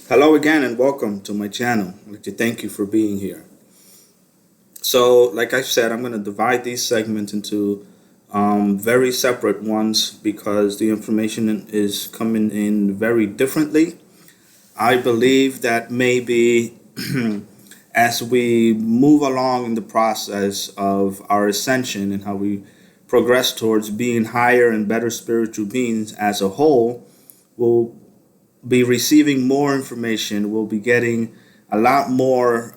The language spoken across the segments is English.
Hello again and welcome to my channel. I'd like to thank you for being here. So, like I said, I'm going to divide these segments into very separate ones because the information is coming in very differently. I believe that maybe as we move along in the process of our ascension and how we progress towards being higher and better spiritual beings as a whole, we'll be receiving more information. We'll be getting a lot more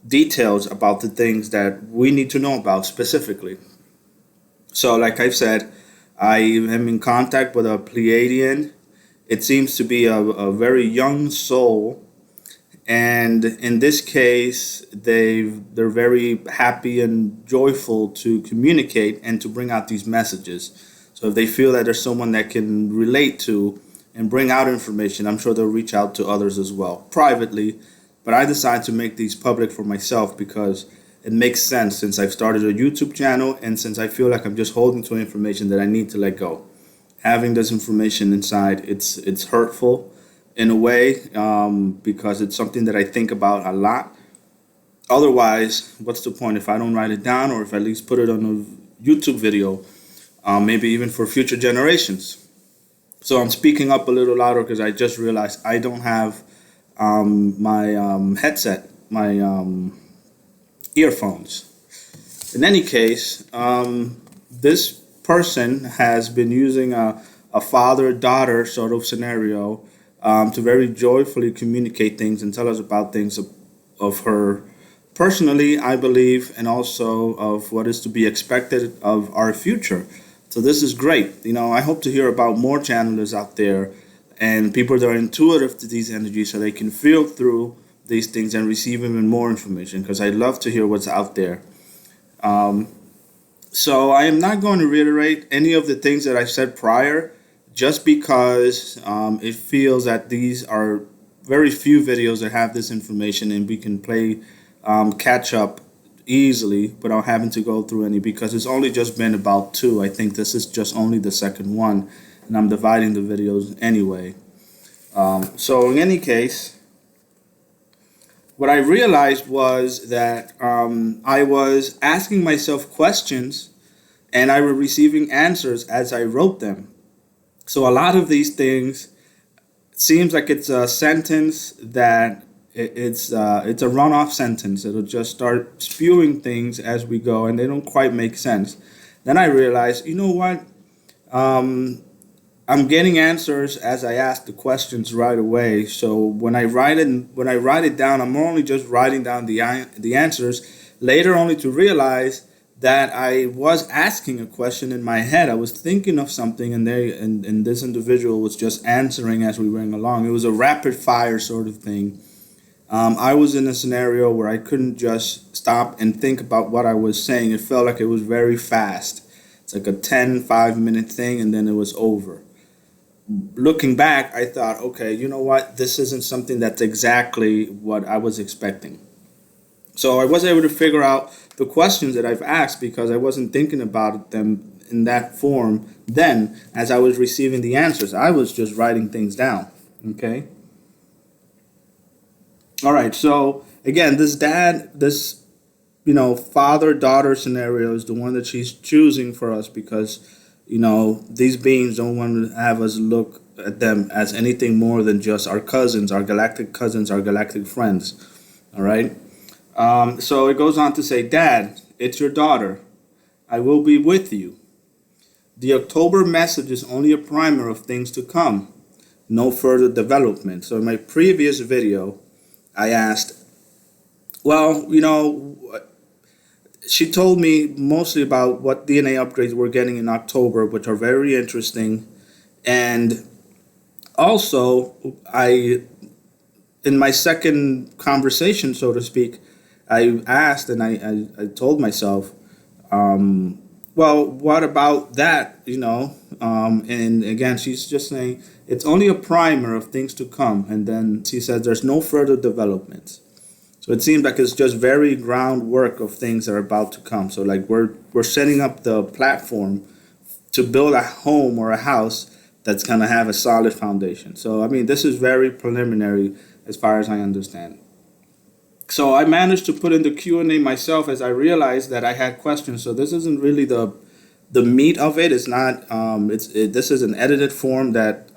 details about the things that we need to know about specifically. So, like I've said, I am in contact with a Pleiadian. It seems to be a very young soul, and in this case, they're very happy and joyful to communicate and to bring out these messages. So, if they feel that there's someone that can relate to and bring out information, I'm sure they'll reach out to others as well privately. But I decided to make these public for myself because it makes sense since I've started a YouTube channel and since I feel like I'm just holding to information that I need to let go. Having this information inside, it's hurtful in a way because it's something that I think about a lot. Otherwise, what's the point if I don't write it down or if I at least put it on a YouTube video, maybe even for future generations? So I'm speaking up a little louder because I just realized I don't have my headset, my earphones. In any case, this person has been using a father-daughter sort of scenario to very joyfully communicate things and tell us about things of her personally, I believe, and also of what is to be expected of our future. So this is great. I hope to hear about more channelers out there and people that are intuitive to these energies so they can feel through these things and receive even more information because I love to hear what's out there. So I am not going to reiterate any of the things that I said prior just because it feels that these are very few videos that have this information and we can play catch up easily without having to go through any because it's only just been about two. I think this is just only the second one and I'm dividing the videos anyway. So in any case, what I realized was that I was asking myself questions and I was receiving answers as I wrote them. So a lot of these things seems like it's a sentence that it's a runoff sentence. It'll just start spewing things as we go, and they don't quite make sense. Then I realized, you know what? I'm getting answers as I ask the questions right away. So when I write it down, I'm only just writing down the answers. Later, only to realize that I was asking a question in my head. I was thinking of something, and this individual was just answering as we went along. It was a rapid fire sort of thing. I was in a scenario where I couldn't just stop and think about what I was saying. It felt like it was very fast. It's like a 5-minute thing, and then it was over. Looking back, I thought, okay, you know what? This isn't something that's exactly what I was expecting. So I was able to figure out the questions that I've asked because I wasn't thinking about them in that form then as I was receiving the answers. I was just writing things down, okay? All right, so again, this father-daughter scenario is the one that she's choosing for us because, these beings don't want to have us look at them as anything more than just our cousins, our galactic friends. All right. So it goes on to say, Dad, it's your daughter. I will be with you. The October message is only a primer of things to come. No further development. So in my previous video, I asked, well, she told me mostly about what DNA upgrades we're getting in October, which are very interesting. And also, in my second conversation, so to speak, I asked and I told myself, well, what about that, and again, she's just saying it's only a primer of things to come. And then she says there's no further developments. So it seems like it's just very groundwork of things that are about to come. So like we're setting up the platform to build a home or a house that's going to have a solid foundation. So, I mean, this is very preliminary as far as I understand. So I managed to put in the Q&A myself as I realized that I had questions. So this isn't really the meat of it. It's not. This is an edited form that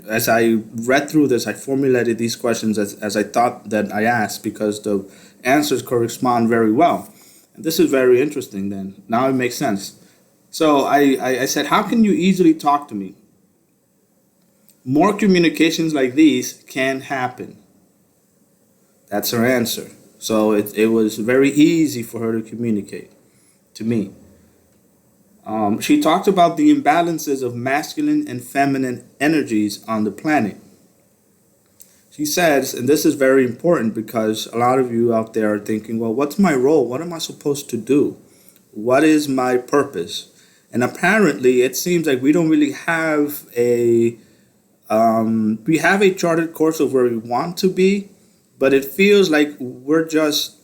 as I read through this, I formulated these questions as I thought that I asked because the answers correspond very well. And this is very interesting. Then now it makes sense. So I said, how can you easily talk to me? More communications like these can happen. That's her answer. So it was very easy for her to communicate to me. She talked about the imbalances of masculine and feminine energies on the planet. She says, and this is very important because a lot of you out there are thinking, well, what's my role? What am I supposed to do? What is my purpose? And apparently, it seems like we don't really have we have a charted course of where we want to be, but it feels like we're just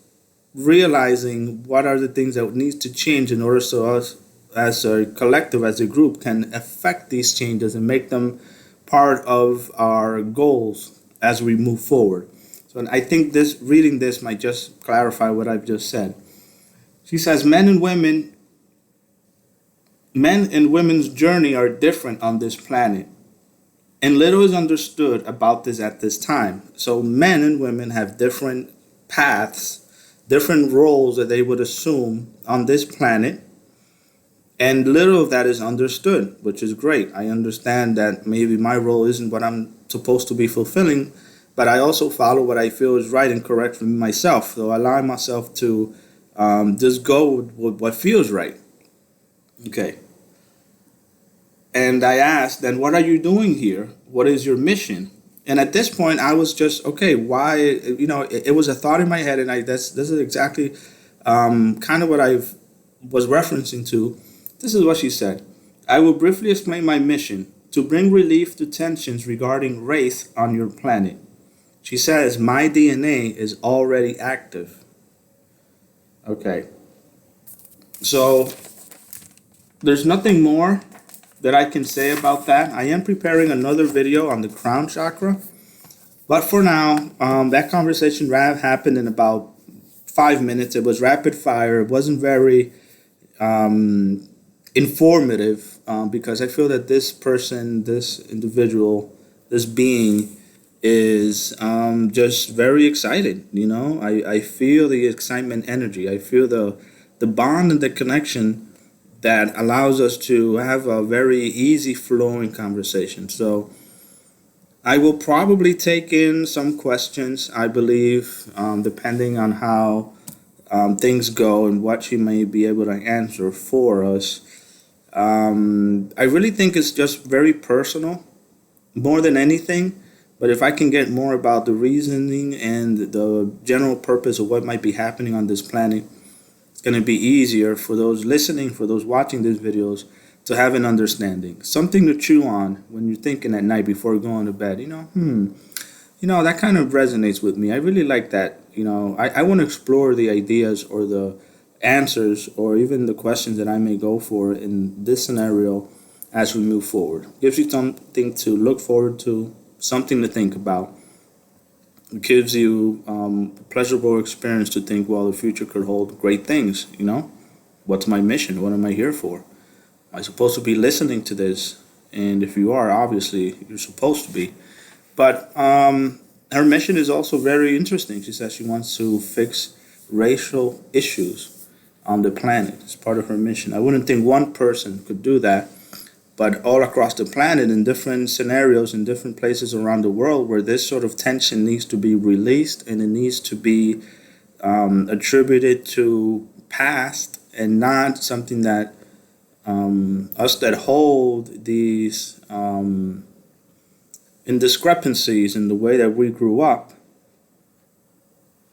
realizing what are the things that needs to change in order so us as a collective, as a group, can affect these changes and make them part of our goals as we move forward. So I think this reading this might just clarify what I've just said. She says men and women's journey are different on this planet. And little is understood about this at this time. So men and women have different paths, different roles that they would assume on this planet. And little of that is understood, which is great. I understand that maybe my role isn't what I'm supposed to be fulfilling, but I also follow what I feel is right and correct for myself. So I allow myself to just go with what feels right. Okay. And I asked, then what are you doing here? What is your mission? And at this point, I was just, okay, why, it was a thought in my head, and this is exactly kind of what I was referencing to. This is what she said. I will briefly explain my mission to bring relief to tensions regarding race on your planet. She says, my DNA is already active. Okay. So there's nothing more that I can say about that. I am preparing another video on the crown chakra. But for now, that conversation happened in about 5 minutes. It was rapid fire. It wasn't very informative because I feel that this person, this individual, this being is just very excited. I feel the excitement energy. I feel the bond and the connection that allows us to have a very easy flowing conversation. So I will probably take in some questions, I believe, depending on how things go and what she may be able to answer for us. I really think it's just very personal, more than anything. But if I can get more about the reasoning and the general purpose of what might be happening on this planet, it's going to be easier for those listening, for those watching these videos, to have an understanding. Something to chew on when you're thinking at night before going to bed. That kind of resonates with me. I really like that. I want to explore the ideas or the answers or even the questions that I may go for in this scenario as we move forward. Gives you something to look forward to, something to think about. It gives you a pleasurable experience to think, well, the future could hold great things. What's my mission? What am I here for? Am I supposed to be listening to this? And if you are, obviously, you're supposed to be. But her mission is also very interesting. She says she wants to fix racial issues on the planet. It's part of her mission. I wouldn't think one person could do that, but all across the planet in different scenarios in different places around the world where this sort of tension needs to be released and it needs to be attributed to past and not something that us that hold these indiscrepancies in the way that we grew up,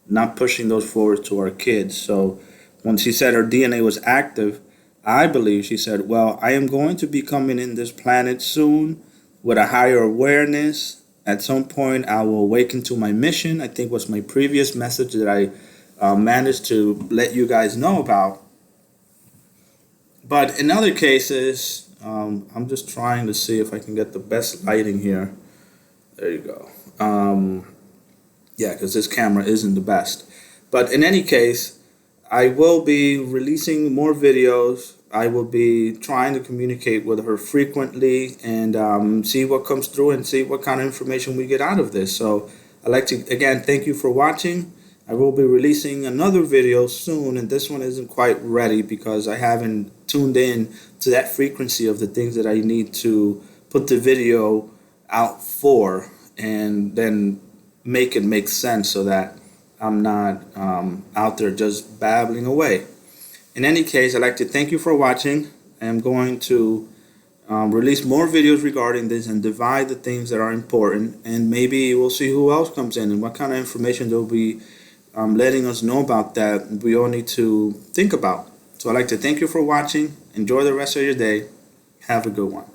not pushing those forward to our kids. So when she said her DNA was active, I believe she said, well, I am going to be coming in this planet soon with a higher awareness. At some point, I will awaken to my mission, I think was my previous message that I managed to let you guys know about. But in other cases, I'm just trying to see if I can get the best lighting here. There you go. Yeah, because this camera isn't the best. But in any case, I will be releasing more videos. I will be trying to communicate with her frequently and see what comes through and see what kind of information we get out of this. So I'd like to, again, thank you for watching. I will be releasing another video soon, and this one isn't quite ready because I haven't tuned in to that frequency of the things that I need to put the video out for, and then make it make sense so that I'm not out there just babbling away. In any case, I'd like to thank you for watching. I'm going to release more videos regarding this and divide the things that are important, and maybe we'll see who else comes in and what kind of information they'll be letting us know about that we all need to think about. So I'd like to thank you for watching. Enjoy the rest of your day. Have a good one.